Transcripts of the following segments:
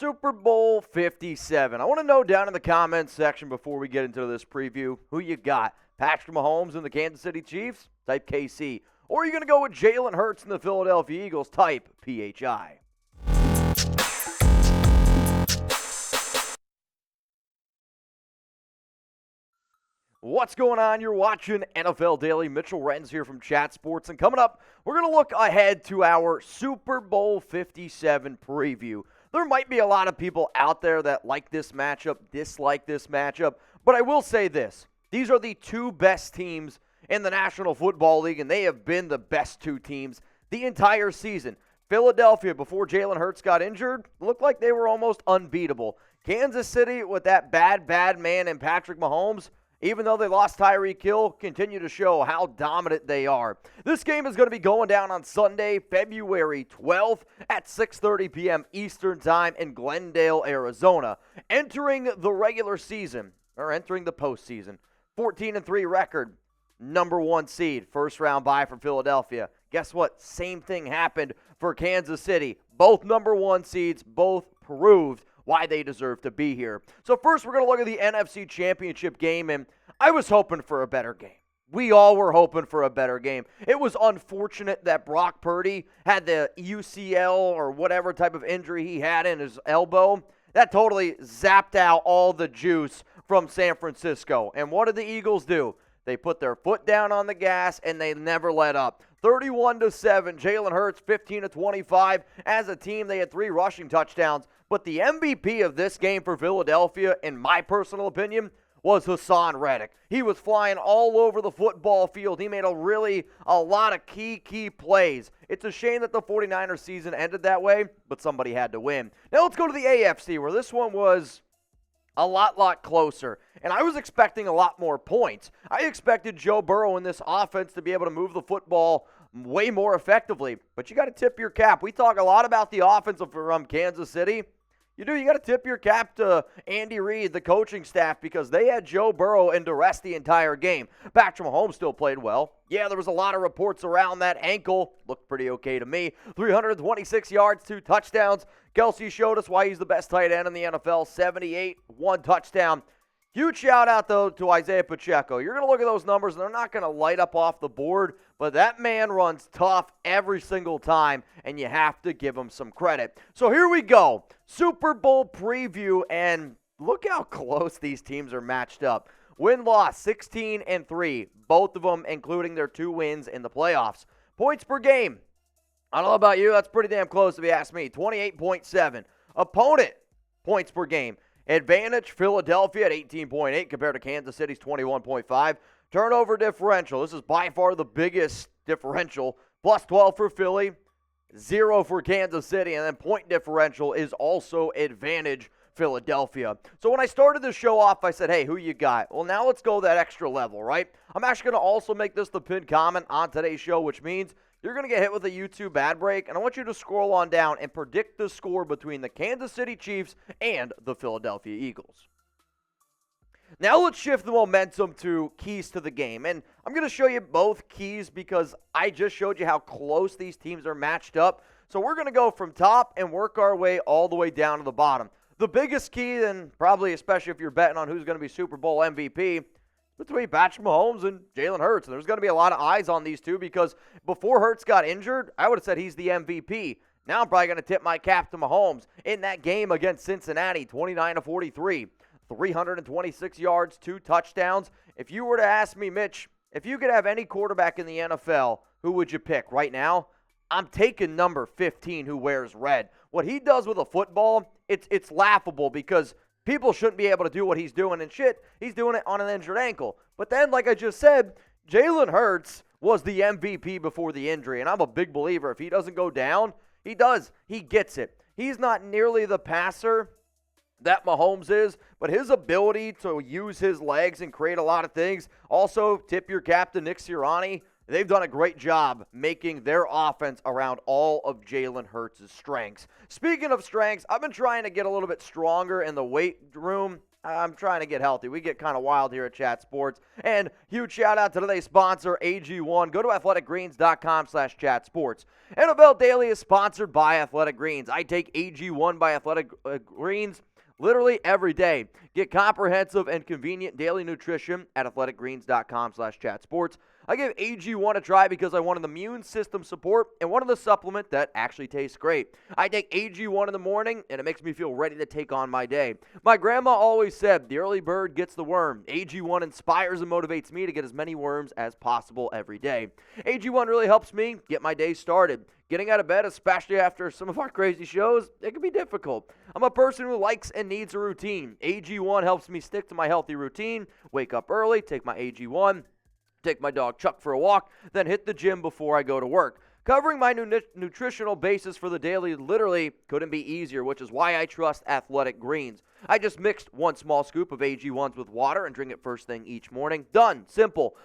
Super Bowl 57. I want to know down in the comments section before we get into this preview who you got. Patrick Mahomes and the Kansas City Chiefs? Type KC. Or are you going to go with Jalen Hurts and the Philadelphia Eagles? Type PHI. What's going on? You're watching NFL Daily. Mitchell Renz here from Chat Sports. And coming up, we're going to look ahead to our Super Bowl 57 preview. There might be a lot of people out there that like this matchup, dislike this matchup, but I will say this. These are the two best teams in the National Football League, and they have been the best two teams the entire season. Philadelphia, before Jalen Hurts got injured, looked like they were almost unbeatable. Kansas City, with that bad man and Patrick Mahomes, even though they lost Tyreek Hill, continue to show how dominant they are. This game is going to be going down on Sunday, February 12th at 6:30 p.m. Eastern Time in Glendale, Arizona. Entering the regular season, or entering the postseason, 14-3 record, number one seed, first round bye for Philadelphia. Guess what? Same thing happened for Kansas City. Both number one seeds, both proved why they deserve to be here. So first, we're going to look at the NFC Championship game, and I was hoping for a better game. We all were hoping for a better game. It was unfortunate that Brock Purdy had the UCL or whatever type of injury he had in his elbow. That totally zapped out all the juice from San Francisco. And what did the Eagles do? They put their foot down on the gas, and they never let up. 31-7, Jalen Hurts 15-25. As a team, they had 3 rushing touchdowns. But the MVP of this game for Philadelphia, in my personal opinion, was Hassan Reddick. He was flying all over the football field. He made a lot of key plays. It's a shame that the 49ers season ended that way, but somebody had to win. Now let's go to the AFC, where this one was a lot closer. And I was expecting a lot more points. I expected Joe Burrow in this offense to be able to move the football way more effectively. But you got to tip your cap. We talk a lot about the offense from Kansas City. You got to tip your cap to Andy Reid, the coaching staff, because they had Joe Burrow in duress the entire game. Patrick Mahomes still played well. Yeah, there was a lot of reports around that ankle. Looked pretty okay to me. 326 yards, 2 touchdowns. Kelsey showed us why he's the best tight end in the NFL. 78, 1 touchdown. Huge shout-out, though, to Isaiah Pacheco. You're going to look at those numbers, and they're not going to light up off the board, but that man runs tough every single time, and you have to give him some credit. So here we go. Super Bowl preview, and look how close these teams are matched up. Win-loss, 16-3, both of them including their 2 wins in the playoffs. Points per game, I don't know about you, that's pretty damn close if you ask me, 28.7. Opponent, points per game. Advantage, Philadelphia at 18.8 compared to Kansas City's 21.5. Turnover differential, this is by far the biggest differential. Plus 12 for Philly, 0 for Kansas City, and then point differential is also advantage Philadelphia. So when I started the show off, I said, hey, who you got? Well, now let's go that extra level, right? I'm actually going to also make this the pinned comment on today's show, which means you're going to get hit with a YouTube ad break, and I want you to scroll on down and predict the score between the Kansas City Chiefs and the Philadelphia Eagles. Now let's shift the momentum to keys to the game, and I'm going to show you both keys because I just showed you how close these teams are matched up. So we're going to go from top and work our way all the way down to the bottom. The biggest key, and probably especially if you're betting on who's going to be Super Bowl MVP, between Patrick Mahomes and Jalen Hurts. And there's going to be a lot of eyes on these two because before Hurts got injured, I would have said he's the MVP. Now I'm probably going to tip my cap to Mahomes in that game against Cincinnati, 29-43, 326 yards, 2 touchdowns. If you were to ask me, Mitch, if you could have any quarterback in the NFL, who would you pick right now? I'm taking number 15 who wears red. What he does with a football, it's laughable because people shouldn't be able to do what he's doing, and shit, he's doing it on an injured ankle. But then, like I just said, Jalen Hurts was the MVP before the injury, and I'm a big believer. If he doesn't go down, he does. He gets it. He's not nearly the passer that Mahomes is, but his ability to use his legs and create a lot of things. Also, tip your cap to Nick Sirianni. They've done a great job making their offense around all of Jalen Hurts' strengths. Speaking of strengths, I've been trying to get a little bit stronger in the weight room. I'm trying to get healthy. We get kind of wild here at Chat Sports. And huge shout out to today's sponsor, AG1. Go to athleticgreens.com/chat sports. NFL Daily is sponsored by Athletic Greens. I take AG1 by Athletic Greens literally every day. Get comprehensive and convenient daily nutrition at athleticgreens.com/chat sports. I give AG1 a try because I wanted the immune system support and wanted the supplement that actually tastes great. I take AG1 in the morning, and it makes me feel ready to take on my day. My grandma always said, the early bird gets the worm. AG1 inspires and motivates me to get as many worms as possible every day. AG1 really helps me get my day started. Getting out of bed, especially after some of our crazy shows, it can be difficult. I'm a person who likes and needs a routine. AG1 helps me stick to my healthy routine, wake up early, take my AG1, take my dog Chuck for a walk, then hit the gym before I go to work. Covering my nutritional basis for the daily literally couldn't be easier, which is why I trust Athletic Greens. I just mixed one small scoop of AG1s with water and drink it first thing each morning. Done. Simple.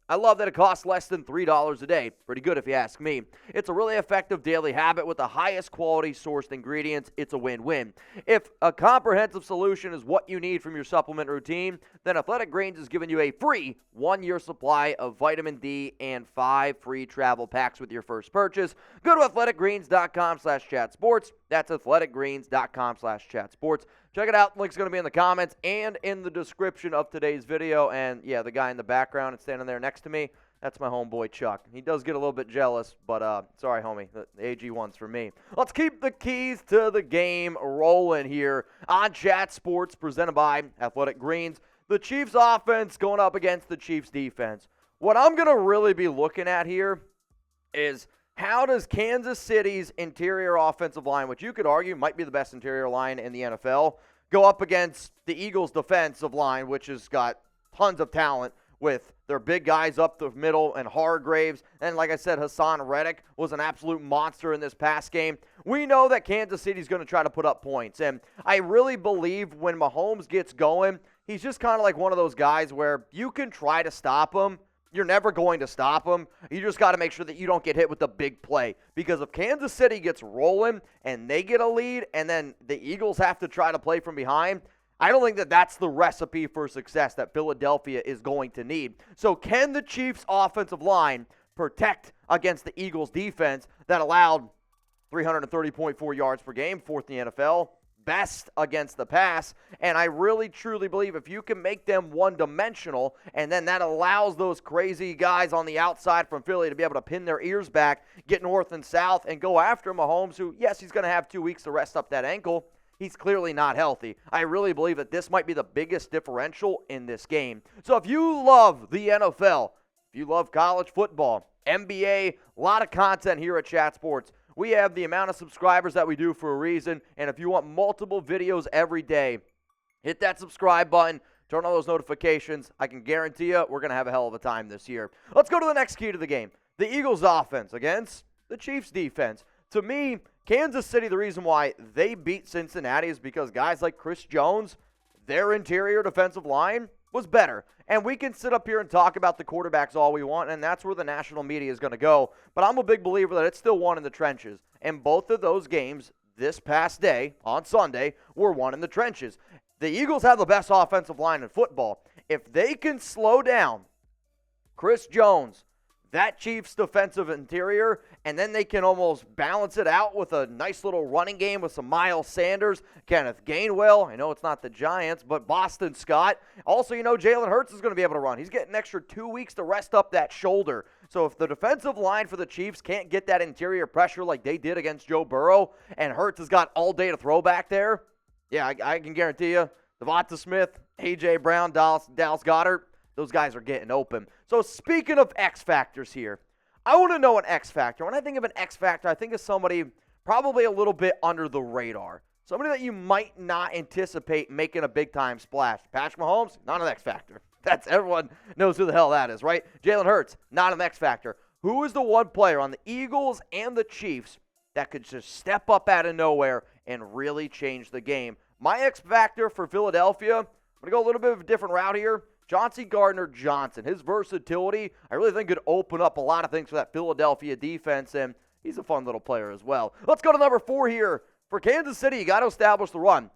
I love that it costs less than $3 a day. Pretty good if you ask me. It's a really effective daily habit with the highest quality sourced ingredients. It's a win-win. If a comprehensive solution is what you need from your supplement routine, then Athletic Greens is giving you a free 1-year supply of vitamin D and 5 free travel packs with your first purchase. Go to athleticgreens.com/chat sports. That's athleticgreens.com/chat sports. Check it out. Link's going to be in the comments and in the description of today's video. And, yeah, the guy in the background and standing there next to me, that's my homeboy Chuck. He does get a little bit jealous, but sorry, homie. The AG1's for me. Let's keep the keys to the game rolling here on Chat Sports, presented by Athletic Greens. The Chiefs' offense going up against the Chiefs' defense. What I'm going to really be looking at here is how does Kansas City's interior offensive line, which you could argue might be the best interior line in the NFL, go up against the Eagles' defensive line, which has got tons of talent with their big guys up the middle and Hargraves. And like I said, Hassan Reddick was an absolute monster in this past game. We know that Kansas City's going to try to put up points. And I really believe when Mahomes gets going, he's just kind of like one of those guys where you can try to stop him. You're never going to stop him. You just got to make sure that you don't get hit with the big play. Because if Kansas City gets rolling and they get a lead and then the Eagles have to try to play from behind, I don't think that that's the recipe for success that Philadelphia is going to need. So can the Chiefs' offensive line protect against the Eagles' defense that allowed 330.4 yards per game, fourth in the NFL? Best against the pass, and I really truly believe if you can make them one-dimensional, and then that allows those crazy guys on the outside from Philly to be able to pin their ears back, get north and south, and go after Mahomes, who, yes, he's going to have 2 weeks to rest up that ankle. He's clearly not healthy. I really believe that this might be the biggest differential in this game. So if you love the NFL, if you love college football, NBA, a lot of content here at Chat Sports. We have the amount of subscribers that we do for a reason, and if you want multiple videos every day, hit that subscribe button, turn on those notifications. I can guarantee you we're going to have a hell of a time this year. Let's go to the next key to the game. The Eagles' offense against the Chiefs' defense. To me, Kansas City, the reason why they beat Cincinnati is because guys like Chris Jones, their interior defensive line was better. And we can sit up here and talk about the quarterbacks all we want, and that's where the national media is going to go. But I'm a big believer that it's still won in the trenches. And both of those games this past day, on Sunday, were won in the trenches. The Eagles have the best offensive line in football. If they can slow down Chris Jones, that Chiefs defensive interior, and then they can almost balance it out with a nice little running game with some Miles Sanders, Kenneth Gainwell. I know it's not the Giants, but Boston Scott. Also, Jalen Hurts is going to be able to run. He's getting an extra 2 weeks to rest up that shoulder. So if the defensive line for the Chiefs can't get that interior pressure like they did against Joe Burrow, and Hurts has got all day to throw back there, yeah, I can guarantee you, Devonta Smith, A.J. Brown, Dallas Goedert, those guys are getting open. So speaking of X factors here, I want to know an X factor. When I think of an X factor, I think of somebody probably a little bit under the radar. Somebody that you might not anticipate making a big-time splash. Patrick Mahomes, not an X factor. Everyone knows who the hell that is, right? Jalen Hurts, not an X factor. Who is the one player on the Eagles and the Chiefs that could just step up out of nowhere and really change the game? My X factor for Philadelphia, I'm going to go a little bit of a different route here. Chauncey Gardner-Johnson, his versatility, I really think could open up a lot of things for that Philadelphia defense, and he's a fun little player as well. Let's go to number 4 here. For Kansas City, you got to establish the run.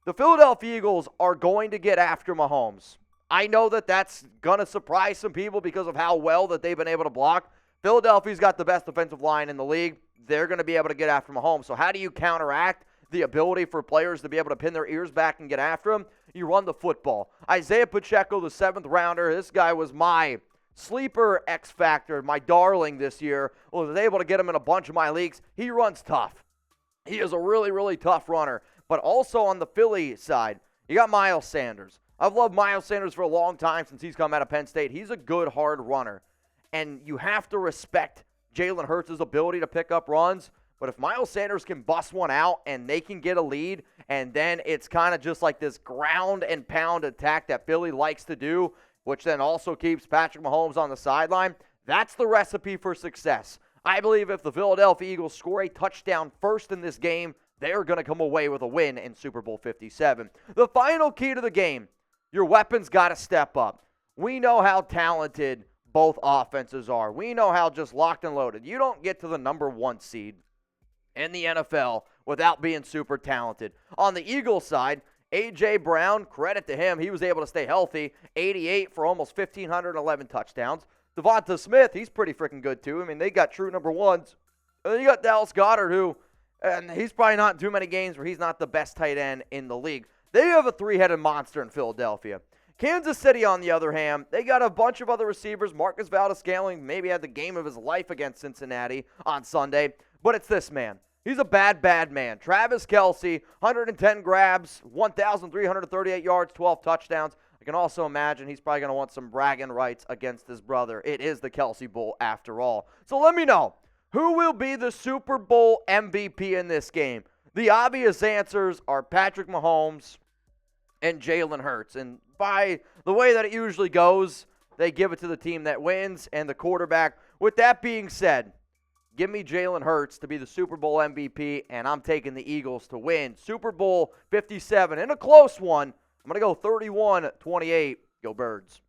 The Philadelphia Eagles are going to get after Mahomes. I know that that's going to surprise some people because of how well that they've been able to block. Philadelphia's got the best defensive line in the league. They're going to be able to get after Mahomes. So how do you counteract the ability for players to be able to pin their ears back and get after him? You run the football. Isaiah Pacheco, the 7th rounder, this guy was my sleeper X factor, my darling this year. Was able to get him in a bunch of my leagues. He runs tough. He is a really, really tough runner. But also on the Philly side, you got Miles Sanders. I've loved Miles Sanders for a long time since he's come out of Penn State. He's a good, hard runner. And you have to respect Jalen Hurts' ability to pick up runs. But if Miles Sanders can bust one out and they can get a lead, and then it's kind of just like this ground and pound attack that Philly likes to do, which then also keeps Patrick Mahomes on the sideline, that's the recipe for success. I believe if the Philadelphia Eagles score a touchdown first in this game, they're going to come away with a win in Super Bowl 57. The final key to the game, your weapons got to step up. We know how talented both offenses are. We know how just locked and loaded. You don't get to the number 1 seed in the NFL without being super talented. On the Eagles side, A.J. Brown, credit to him, he was able to stay healthy, 88 for almost 1,511 touchdowns. Devonta Smith, he's pretty freaking good too. I mean, they got true number 1s. And then you got Dallas Goedert, who, and he's probably not in too many games where he's not the best tight end in the league. They have a 3-headed monster in Philadelphia. Kansas City, on the other hand, they got a bunch of other receivers. Marcus Valdes-Scantling maybe had the game of his life against Cincinnati on Sunday. But it's this man. He's a bad, bad man. Travis Kelce, 110 grabs, 1,338 yards, 12 touchdowns. I can also imagine he's probably going to want some bragging rights against his brother. It is the Kelce Bowl after all. So let me know, who will be the Super Bowl MVP in this game? The obvious answers are Patrick Mahomes and Jalen Hurts. And by the way that it usually goes, they give it to the team that wins and the quarterback. With that being said, give me Jalen Hurts to be the Super Bowl MVP, and I'm taking the Eagles to win Super Bowl 57 in a close one. I'm going to go 31-28. Go Birds.